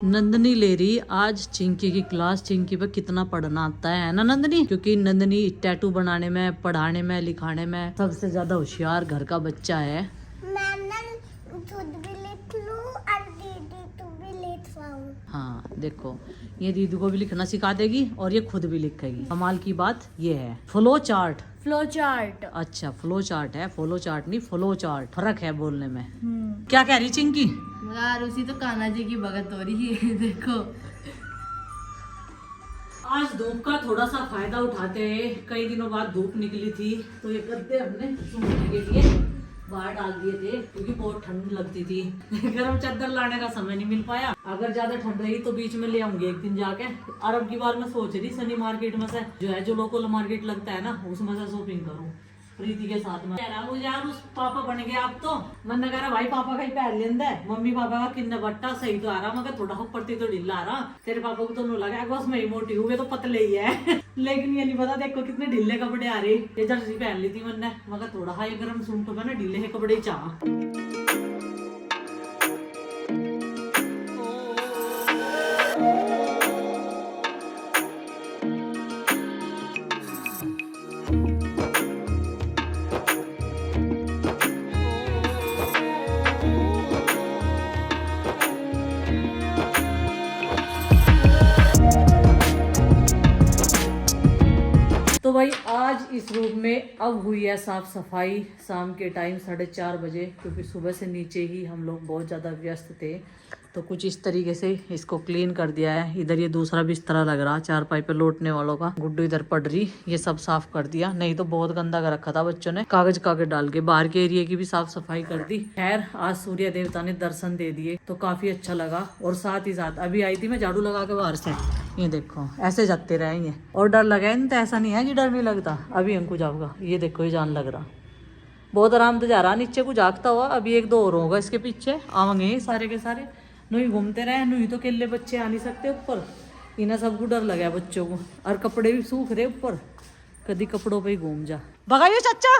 नंदनी ले रही आज चिंकी की क्लास। चिंकी पे कितना पढ़ना आता है ना नंदनी, क्योंकि नंदनी टैटू बनाने में, पढ़ाने में, लिखाने में सबसे ज्यादा होशियार घर का बच्चा है। हाँ देखो, ये दीदी को भी लिखना सिखा देगी और ये खुद भी लिखेगी। कमाल की बात ये है। फ्लो चार्ट अच्छा फ्लो चार्ट है, फ्लो चार्ट नहीं फ्लो चार्ट, फर्क है बोलने में। क्या कह रही चिंकी? यार उसी तो कान्हा जी की भगत हो रही है। देखो आज धूप का थोड़ा सा फायदा उठाते हैं, कई दिनों बाद धूप निकली थी तो ये गद्दे हमने सूखने के लिए बाहर डाल दिए थे, क्योंकि बहुत ठंड लगती थी। गर्म चादर लाने का समय नहीं मिल पाया। अगर ज्यादा ठंड रही तो बीच में ले आऊंगी एक दिन जाके। और अब की बार मैं सोच रही सनी मार्केट में से जो लोकल मार्केट लगता है ना, उसमें से शॉपिंग करूँ प्रीति के साथ में। कह रहा मुझे यार उस पापा बन गए आप तो। मन कह रहा भाई पापा का ही पैर लेंदा है, मम्मी पापा का किन्ना बट्टा सही तो आ रहा, मगर थोड़ा ऊपर तो ढीला आ रहा। तेरे पापा को तो नहीं लगा बस मैं ही मोटी हुए तो पतले ही है। लेकिन ये नहीं पता देखो कितने ढीले कपड़े आ रहे। ये जर्सी पहन ली थी मैंने, मगर थोड़ा हाई गर्म सूट में ना ढीले है कपड़े चाह। तो भाई आज इस रूम में अब हुई है साफ सफाई शाम के टाइम 4:30 बजे, क्योंकि सुबह से नीचे ही हम लोग बहुत ज़्यादा व्यस्त थे। तो कुछ इस तरीके से इसको क्लीन कर दिया है। इधर ये दूसरा बिस्तरा लग रहा, चारपाई पे लौटने वालों का, गुड्डू इधर पड़ रही, ये सब साफ कर दिया। नहीं तो बहुत गंदा कर रखा था बच्चों ने, कागज कागज डाल के। बाहर के एरिया की भी साफ सफाई कर दी। खैर आज सूर्य देवता ने दर्शन दे दिए तो काफी अच्छा लगा। और साथ ही साथ अभी आई थी मैं झाड़ू लगा के बाहर से, ये देखो ऐसे जाते रहेंगे। और डर लगा है तो ऐसा नहीं है कि डर नहीं लगता। अभी हमको जाऊंगा, ये देखो ये जान लग रहा, बहुत आराम से जा रहा नीचे को जागता हुआ। अभी एक दो और होगा इसके पीछे, आवेंगे सारे के सारे। नुई घूमते रहे, नुई तो केले बच्चे आ नहीं सकते ऊपर, इन्हें सबको डर लगा बच्चों को। और कपड़े भी सूख रहे ऊपर, कभी कपड़ों पे ही घूम जा। भगाइयो चाचा।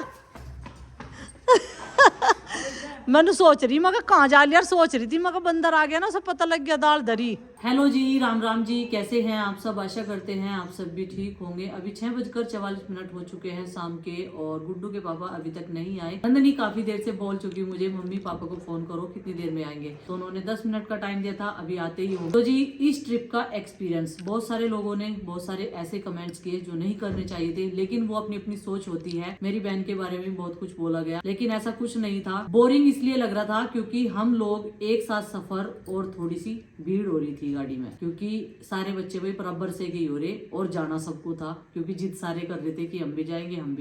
मैंने सोच रही मगर कहाँ जा लिया, सोच रही थी मगर बंदर आ गया ना, सब पता लग गया दाल धरी। हेलो जी, राम राम जी, कैसे हैं आप सब? आशा करते हैं आप सब भी ठीक होंगे। अभी 6:44 हो चुके हैं शाम के, और गुड्डू के पापा अभी तक नहीं आए। नंदनी काफी देर से बोल चुकी मुझे, मम्मी पापा को फोन करो कितनी देर में आएंगे, तो उन्होंने 10 मिनट का टाइम दिया था, अभी आते ही हो। तो जी इस ट्रिप का एक्सपीरियंस, बहुत सारे लोगों ने बहुत सारे ऐसे कमेंट्स किए जो नहीं करने चाहिए थे, लेकिन वो अपनी अपनी सोच होती है। मेरी बहन के बारे में बहुत कुछ बोला गया, लेकिन ऐसा कुछ नहीं था। बोरिंग इसलिए लग रहा था क्योंकि हम लोग एक साथ सफर, और थोड़ी सी भीड़ हो रही थी गाड़ी में, क्योंकि सारे बच्चे भाई बराबर से गई हो रहे और जाना सबको था, क्योंकि जिद सारे कर रहे थे कि हम भी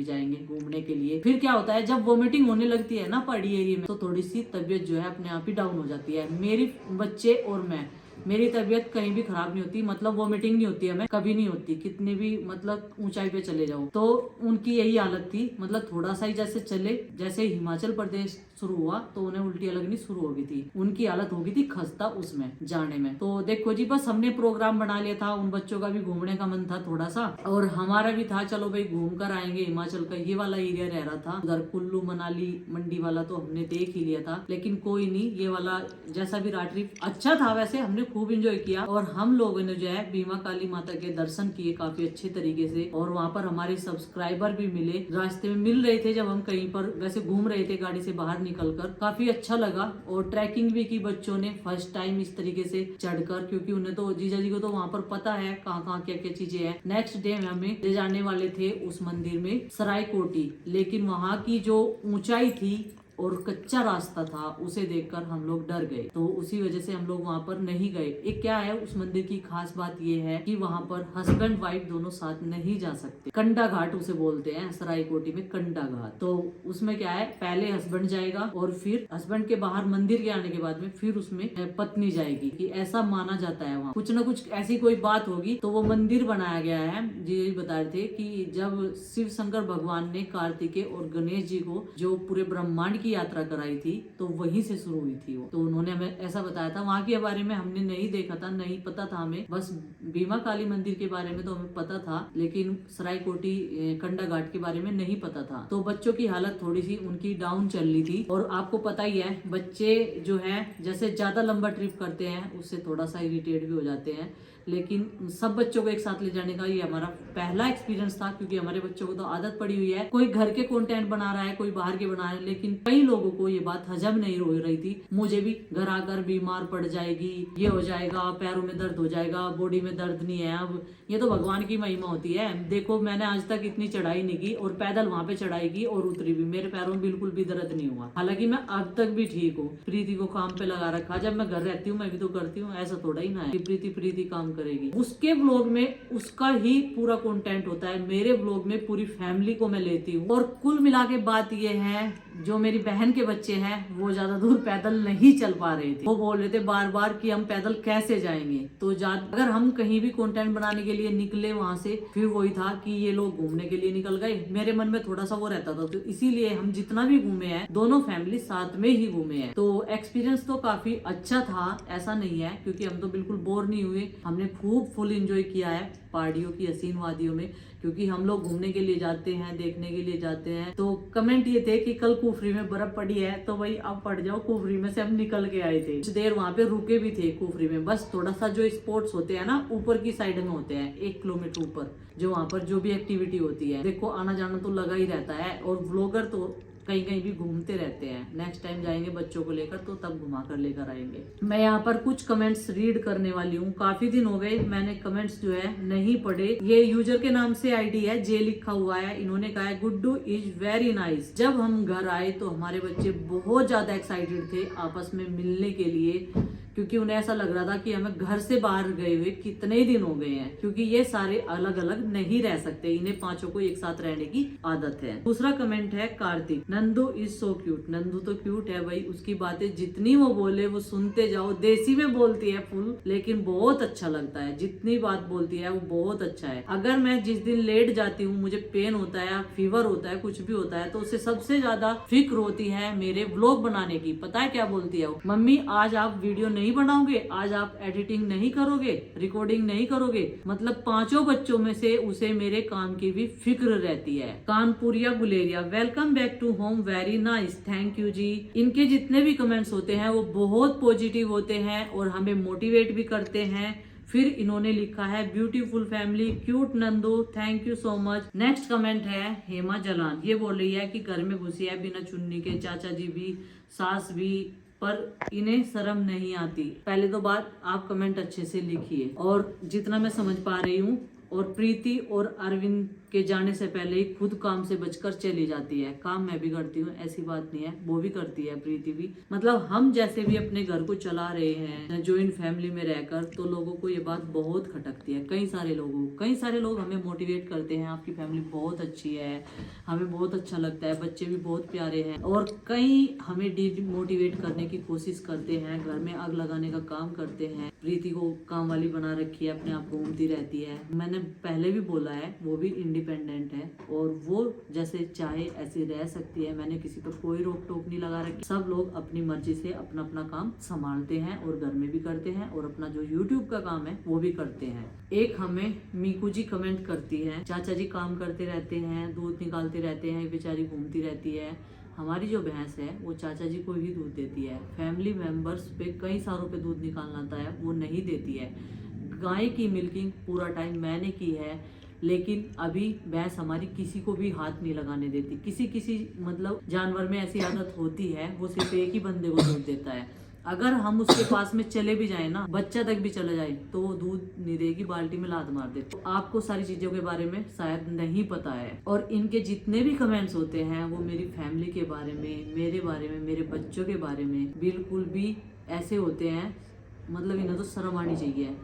जाएंगे घूमने के लिए। फिर क्या होता है जब वोमिटिंग होने लगती है ना पहाड़ी एरिया में, तो थोड़ी सी तबीयत जो है अपने आप ही डाउन हो जाती है। मेरी बच्चे और मैं, मेरी तबीयत कहीं भी खराब नहीं होती, मतलब वोमिटिंग नहीं होती है, हमें कभी नहीं होती, कितने भी मतलब ऊंचाई पे चले जाओ। तो उनकी यही हालत थी, मतलब थोड़ा सा ही जैसे चले, जैसे हिमाचल प्रदेश शुरू हुआ तो उन्हें उल्टियां लगनी शुरू हो गई थी। उनकी हालत हो गई थी खस्ता उसमें जाने में। तो देखो जी बस हमने प्रोग्राम बना लिया था, उन बच्चों का भी घूमने का मन था थोड़ा सा, और हमारा भी था चलो भाई घूम कर आएंगे। हिमाचल का ये वाला एरिया रह रहा था, उधर कुल्लू मनाली मंडी वाला तो हमने देख ही लिया था, लेकिन कोई नहीं, ये वाला जैसा भी रात ट्रिप अच्छा था, वैसे हमने खूब एंजॉय किया। और हम लोगों ने जो है बीमा काली माता के दर्शन किए काफी अच्छे तरीके से, और वहाँ पर हमारे सब्सक्राइबर भी मिले, रास्ते में मिल रहे थे जब हम कहीं पर वैसे घूम रहे थे गाड़ी से बाहर निकलकर, काफी अच्छा लगा। और ट्रैकिंग भी की बच्चों ने फर्स्ट टाइम इस तरीके से चढ़कर, क्योंकि उन्हें तो जीजा जी को तो वहाँ पर पता है कहाँ कहाँ क्या क्या चीजें हैं। नेक्स्ट डे में हमें ले जाने वाले थे उस मंदिर में सरायकोटी, लेकिन वहाँ की जो ऊंचाई थी और कच्चा रास्ता था उसे देखकर हम लोग डर गए, तो उसी वजह से हम लोग वहाँ पर नहीं गए। एक क्या है उस मंदिर की खास बात ये है कि वहाँ पर हस्बैंड वाइफ दोनों साथ नहीं जा सकते। कंडा घाट उसे बोलते हैं सरायकोटी में, कंडा घाट। तो उसमें क्या है, पहले हस्बैंड जाएगा और फिर हस्बैंड के बाहर मंदिर के आने के बाद में फिर उसमें पत्नी जाएगी, कि ऐसा माना जाता है। वहाँ कुछ न कुछ ऐसी कोई बात होगी, तो वो मंदिर बनाया गया है। जी बता रहे थे कि जब शिव शंकर भगवान ने कार्तिकेय और गणेश जी को जो पूरे ब्रह्मांड की यात्रा कराई थी, तो वहीं से शुरू हुई थी वो। तो उन्होंने हमें ऐसा बताया था। वहाँ के बारे में हमने नहीं देखा था, नहीं पता था हमें, बस भीमा काली मंदिर के बारे में तो हमें पता था, लेकिन सरायकोटी कंडा घाट के बारे में नहीं पता था। तो बच्चों की हालत थोड़ी सी उनकी डाउन चल रही थी। और आपको पता ही है, बच्चे जो है जैसे ज्यादा लंबा ट्रिप करते हैं उससे थोड़ा सा इरिटेट भी हो जाते हैं, लेकिन सब बच्चों को एक साथ ले जाने का ये हमारा पहला एक्सपीरियंस था, क्योंकि हमारे बच्चों को तो आदत पड़ी हुई है, कोई घर के कंटेंट बना रहा है, कोई बाहर के बना रहा है, लेकिन कई लोगों को ये बात हजम नहीं हो रही थी। मुझे भी घर आकर बीमार पड़ जाएगी, ये हो जाएगा, पैरों में दर्द हो जाएगा, बॉडी में दर्द नहीं है। अब ये तो भगवान की महिमा होती है। देखो मैंने आज तक इतनी चढ़ाई नहीं की, और पैदल वहां पे चढ़ाई की और उतरी भी, मेरे पैरों में बिल्कुल भी दर्द नहीं हुआ। हालांकि मैं अब तक भी ठीक हूँ। प्रीति को काम पे लगा रखा, जब मैं घर रहती हूँ मैं भी तो करती हूँ, ऐसा थोड़ा ही ना है कि प्रीति काम करेगी। उसके ब्लॉग में उसका ही पूरा कंटेंट होता है, मेरे ब्लॉग में पूरी फैमिली को मैं लेती हूँ। और कुल मिला के बात ये है, जो मेरी बहन के बच्चे हैं वो ज्यादा दूर पैदल नहीं चल पा रहे थे। वो बोल रहे थे बार बार कि हम पैदल कैसे जाएंगे। तो अगर हम कहीं भी कंटेंट बनाने के लिए निकले वहां से, फिर वही था कि ये लोग घूमने के लिए निकल गए। मेरे मन में थोड़ा सा वो रहता था, तो इसीलिए हम जितना भी घूमे हैं दोनों फैमिली साथ में ही घूमे हैं। तो एक्सपीरियंस तो काफी अच्छा था, ऐसा नहीं है, क्योंकि हम तो बिल्कुल बोर नहीं हुए। हमने खूब फुल एंजॉय किया है पहाड़ियों की हसीन वादियों में, क्योंकि हम लोग घूमने के लिए जाते हैं, देखने के लिए जाते हैं। तो कमेंट ये थे कि कल कुफरी में बर्फ पड़ी है, तो भाई अब पड़ जाओ। कुफरी में से हम निकल के आए थे, कुछ देर वहां पे रुके भी थे कुफरी में। बस थोड़ा सा जो स्पॉट्स होते हैं ना ऊपर की साइड में होते हैं, 1 किलोमीटर ऊपर, जो वहां पर जो भी एक्टिविटी होती है, देखो आना जाना तो लगा ही रहता है। और व्लॉगर तो कहीं कहीं भी घूमते रहते हैं। नेक्स्ट टाइम जाएंगे बच्चों को लेकर, तो तब घुमा कर लेकर आएंगे। मैं यहाँ पर कुछ कमेंट्स रीड करने वाली हूँ। काफी दिन हो गए मैंने कमेंट्स जो है नहीं पढ़े। ये यूजर के नाम से आईडी है, जे लिखा हुआ है। इन्होंने कहा है गुड्डू इज वेरी नाइस। जब हम घर आए तो हमारे बच्चे बहुत ज्यादा एक्साइटेड थे आपस में मिलने के लिए, क्योंकि उन्हें ऐसा लग रहा था कि हमें घर से बाहर गए हुए कितने ही दिन हो गए हैं, क्योंकि ये सारे अलग अलग नहीं रह सकते, इन्हें पांचों को एक साथ रहने की आदत है। दूसरा कमेंट है Kartik, Nandu is so cute. Nandu तो क्यूट है भाई, उसकी बातें जितनी वो बोले वो सुनते जाओ। देसी में बोलती है फुल, लेकिन बहुत अच्छा लगता है। जितनी बात बोलती है वो बहुत अच्छा है। अगर मैं जिस दिन लेट जाती हूँ, मुझे पेन होता है, फीवर होता है, कुछ भी होता है, तो उससे सबसे ज्यादा फिक्र होती है मेरे व्लॉग बनाने की। पता है क्या बोलती है वो? मम्मी आज आप वीडियो नहीं बनाओगे, आज आप एडिटिंग नहीं करोगे, रिकॉर्डिंग नहीं करोगे। मतलब 5 बच्चों में से उसे मेरे काम की भी फिक्र रहती है। Kanpuriya Guleria, welcome back to home, very nice, thank you ji. इनके जितने भी कमेंट्स होते हैं वो बहुत पॉजिटिव होते हैं और हमें मोटिवेट भी करते हैं। फिर इन्होंने लिखा है beautiful family, cute Nandu, thank you so much. Next comment है हेमा जलान। ये बोल रही है कि घर में घुसी है बिना चुन्नी के, चाचा जी भी, सास भी, पर इन्हें शर्म नहीं आती। पहले तो बात आप कमेंट अच्छे से लिखिए, और जितना मैं समझ पा रही हूँ, और प्रीति और अरविंद के जाने से पहले ही खुद काम से बचकर चली जाती है। काम मैं भी करती हूँ, ऐसी बात नहीं है, वो भी करती है प्रीति भी। मतलब हम जैसे भी अपने घर को चला रहे हैं जॉइंट फैमिली में रहकर, तो लोगों को ये बात बहुत खटकती है। कई सारे लोग हमें मोटिवेट करते हैं, आपकी फैमिली बहुत अच्छी है, हमें बहुत अच्छा लगता है, बच्चे भी बहुत प्यारे हैं। और कई हमें डिमोटिवेट करने की कोशिश करते हैं, घर में आग लगाने का काम करते हैं। प्रीति को काम वाली बना रखी है, अपने आप घूमती रहती है। मैंने पहले भी बोला है, वो भी इंडिपेंडेंट है और वो जैसे चाहे ऐसे रह सकती है। मैंने किसी पर कोई रोक टोक नहीं लगा रखी। सब लोग अपनी मर्जी से अपना अपना काम संभालते हैं और घर में भी करते हैं, और अपना जो YouTube का काम है वो भी करते हैं। एक हमें मीकू जी कमेंट करती है, चाचा जी काम करते रहते हैं, दूध निकालते रहते हैं, बेचारी घूमती रहती है। हमारी जो भैंस है वो चाचा जी को ही दूध देती है। फैमिली मेंबर्स पे कई सारों पे दूध निकालना आता है, वो नहीं देती है। गाय की मिल्किंग पूरा टाइम मैंने की है, लेकिन अभी भैंस हमारी किसी को भी हाथ नहीं लगाने देती। किसी मतलब जानवर में ऐसी आदत होती है, वो सिर्फ एक ही बंदे को दूध देता है। अगर हम उसके पास में चले भी जाए ना, बच्चा तक भी चला जाए, तो वो दूध नहीं देगी, बाल्टी में लात मार देती। तो आपको सारी चीजों के बारे में शायद नहीं पता है। और इनके जितने भी कमेंट्स होते हैं वो मेरी फैमिली के बारे में, मेरे बारे में, मेरे बच्चों के बारे में बिल्कुल भी ऐसे होते हैं, मतलब इन्हें तो शर्म आनी चाहिए।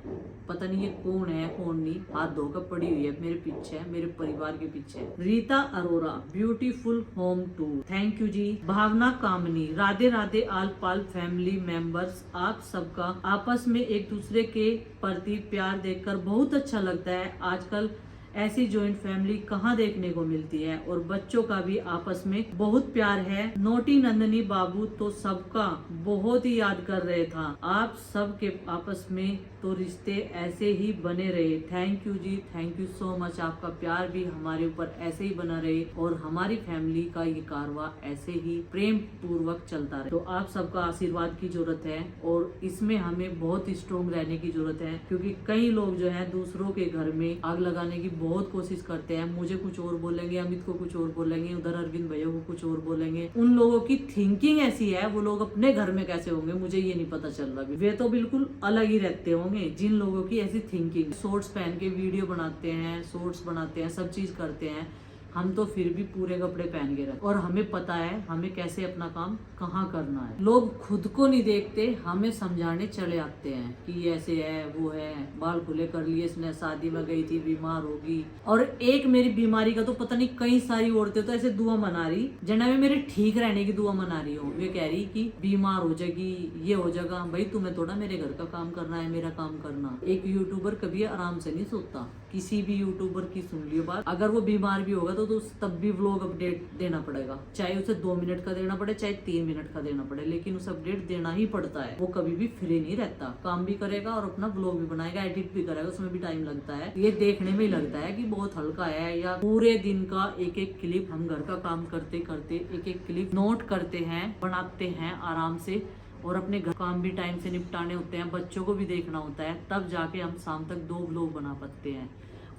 पता नहीं ये कौन है कौन नहीं, हाथ धोकर पड़ी हुई है मेरे पीछे, मेरे परिवार के पीछे। Rita Arora, beautiful home tour, thank you जी। भावना कामनी, राधे राधे आल पाल फैमिली मेंबर्स, आप सबका आपस में एक दूसरे के प्रति प्यार देखकर बहुत अच्छा लगता है। आजकल ऐसी जॉइंट फैमिली कहाँ देखने को मिलती है। और बच्चों का भी आपस में बहुत प्यार है। नोटी नंदनी बाबू तो सबका बहुत ही याद कर रहे था। आप सबके आपस में तो रिश्ते ऐसे ही बने रहे। थैंक यू जी, थैंक यू सो मच। आपका प्यार भी हमारे ऊपर ऐसे ही बना रहे और हमारी फैमिली का ये कारवां ऐसे ही प्रेम पूर्वक चलता रहे। तो आप सबका आशीर्वाद की जरूरत है और इसमें हमें बहुत स्ट्रोंग रहने की जरूरत है, क्योंकि कई लोग जो है दूसरों के घर में आग लगाने की बहुत कोशिश करते हैं। मुझे कुछ और बोलेंगे, अमित को कुछ और बोलेंगे, उधर अरविंद भैया को कुछ और बोलेंगे। उन लोगों की थिंकिंग ऐसी है, वो लोग अपने घर में कैसे होंगे मुझे ये नहीं पता चल रहा। वे तो बिल्कुल अलग ही रहते होंगे जिन लोगों की ऐसी थिंकिंग। शॉर्ट्स पहन के वीडियो बनाते हैं, शॉर्ट्स बनाते हैं, सब चीज करते हैं। हम तो फिर भी पूरे कपड़े पहन के रखते और हमें पता है हमें कैसे अपना काम कहाँ करना है। लोग खुद को नहीं देखते, हमें समझाने चले आते हैं कि ये ऐसे है, वो है, बाल खुले कर लिए इसने, शादी में गई थी, बीमार होगी। और एक मेरी बीमारी का तो पता नहीं कई सारी औरतें तो ऐसे दुआ मना रही जना में मेरे ठीक रहने की दुआ मना रही हो। वे कह रही कि बीमार हो जाएगी, ये हो जाएगा। भाई तुम्हें थोड़ा मेरे घर का काम करना है, मेरा काम करना। एक यूट्यूबर कभी आराम से नहीं सोता। किसी भी यूट्यूबर की सुन लियो बात, अगर वो बीमार भी होगा तो तब भी व्लॉग अपडेट देना पड़ेगा, चाहे उसे 2 मिनट का देना पड़े, चाहे 3 मिनट का देना पड़े, लेकिन उसे अपडेट देना ही पड़ता है। वो कभी भी फ्री नहीं रहता, काम भी करेगा और अपना व्लॉग भी बनाएगा, एडिट भी करेगा, उसमें भी टाइम लगता है। ये देखने में ही लगता है कि बहुत हल्का है, या पूरे दिन का एक एक क्लिप हम घर का काम करते करते एक एक क्लिप नोट करते हैं, बनाते हैं आराम से, और अपने घर काम भी टाइम से निपटाने होते हैं, बच्चों को भी देखना होता है, तब जाके हम शाम तक 2 व्लॉग बना पाते हैं।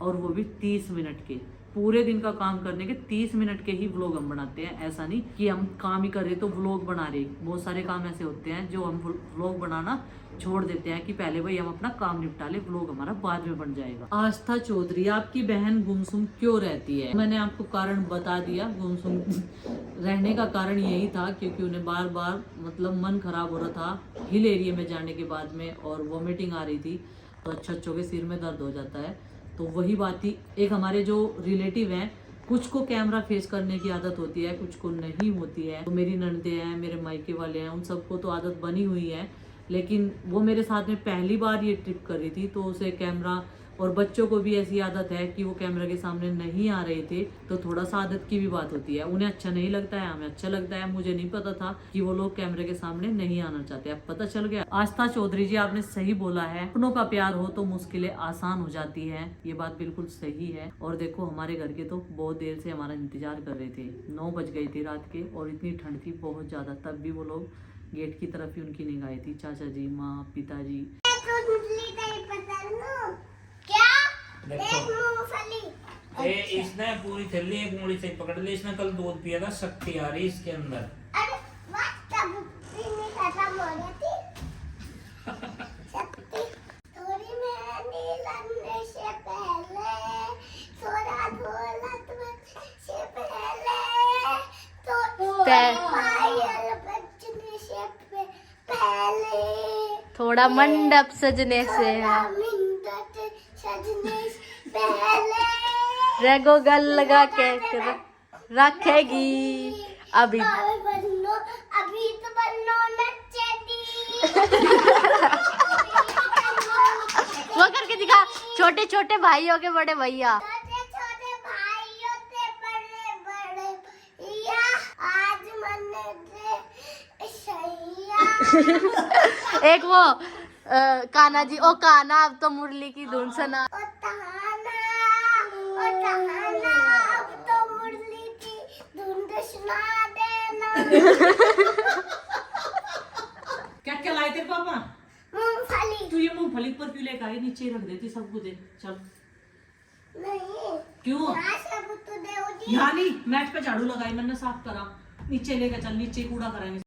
और वो भी 30 मिनट के। पूरे दिन का काम करने के 30 मिनट के ही व्लॉग हम बनाते हैं। ऐसा नहीं कि हम काम ही कर रहे तो व्लॉग बना रहे। बहुत सारे काम ऐसे होते हैं जो हम व्लॉग बनाना छोड़ देते हैं कि पहले भाई हम अपना काम निपटा ले, व्लॉग हमारा बाद में बन जाएगा। आस्था चौधरी, आपकी बहन गुमसुम क्यों रहती है? मैंने आपको कारण बता दिया। गुमसुम रहने का कारण यही था क्योंकि उन्हें बार बार मतलब मन खराब हो रहा था हिल एरिया में जाने के बाद में, और वॉमिटिंग आ रही थी, तो अच्छों के सिर में दर्द हो जाता है। तो वही बात थी। एक हमारे जो रिलेटिव हैं, कुछ को कैमरा फेस करने की आदत होती है, कुछ को नहीं होती है। तो मेरी ननदे हैं, मेरे मायके वाले हैं, उन सबको तो आदत बनी हुई है, लेकिन वो मेरे साथ में पहली बार ये ट्रिप कर रही थी, तो उसे कैमरा, और बच्चों को भी ऐसी आदत है कि वो कैमरा के सामने नहीं आ रहे थे, तो थोड़ा सा आदत की भी बात होती है। उन्हें अच्छा नहीं लगता है, हमें अच्छा लगता है। मुझे नहीं पता था कि वो लोग कैमरे के सामने नहीं आना चाहते, अब पता चल गया। आस्था चौधरी जी, आपने सही बोला है, अपनों का प्यार हो तो मुश्किलें आसान हो जाती है। ये बात बिल्कुल सही है। और देखो हमारे घर के तो बहुत देर से हमारा इंतजार कर रहे थे, 9 बज गई थी रात के, और इतनी ठंड थी बहुत ज्यादा, तब भी वो लोग गेट की तरफ ही उनकी निगाहें थी। चाचा जी, माँ, पिताजी। देखो इसने पूरी थैली एक मुड़ी से पकड़ ली। इसने कल दूध पिया था, शक्ति आ रही इसके अंदर। अरे खत्म हो गई थी। शक्ति थोड़ी मेहंदी लगने से पहले, थोड़ा ढोलक से पहले, तो पायल बजने से पहले, थोड़ा मंडप सजने से, मिंट सजने से पहले, रेगो गल लगा के रखेगी। अभी अभी तो बनो नचेगी। वो करके दिखा, छोटे छोटे भाइयों के बड़े भैया। छोटे छोटे भाइयों से बड़े बड़े भैया, आज मन्ने दे सैया। एक वो कान्हा जी, ओ कान्हा अब तो मुरली की धुन सुना। ओ तहाना, अब तो मुरली की धुन सुना देना। क्या क्या लाए थे पापा? मूंगफली। तू ये मूंगफली पर क्यों लेकर आई? नीचे रख देती, सबको दे। चल। नहीं क्यों? यहाँ सब तो दे यहाँ नहीं, मैट पे झाड़ू लगाई मैंने, साफ करा। नीचे लेकर चल, नीचे कूड़ा कराएंगे।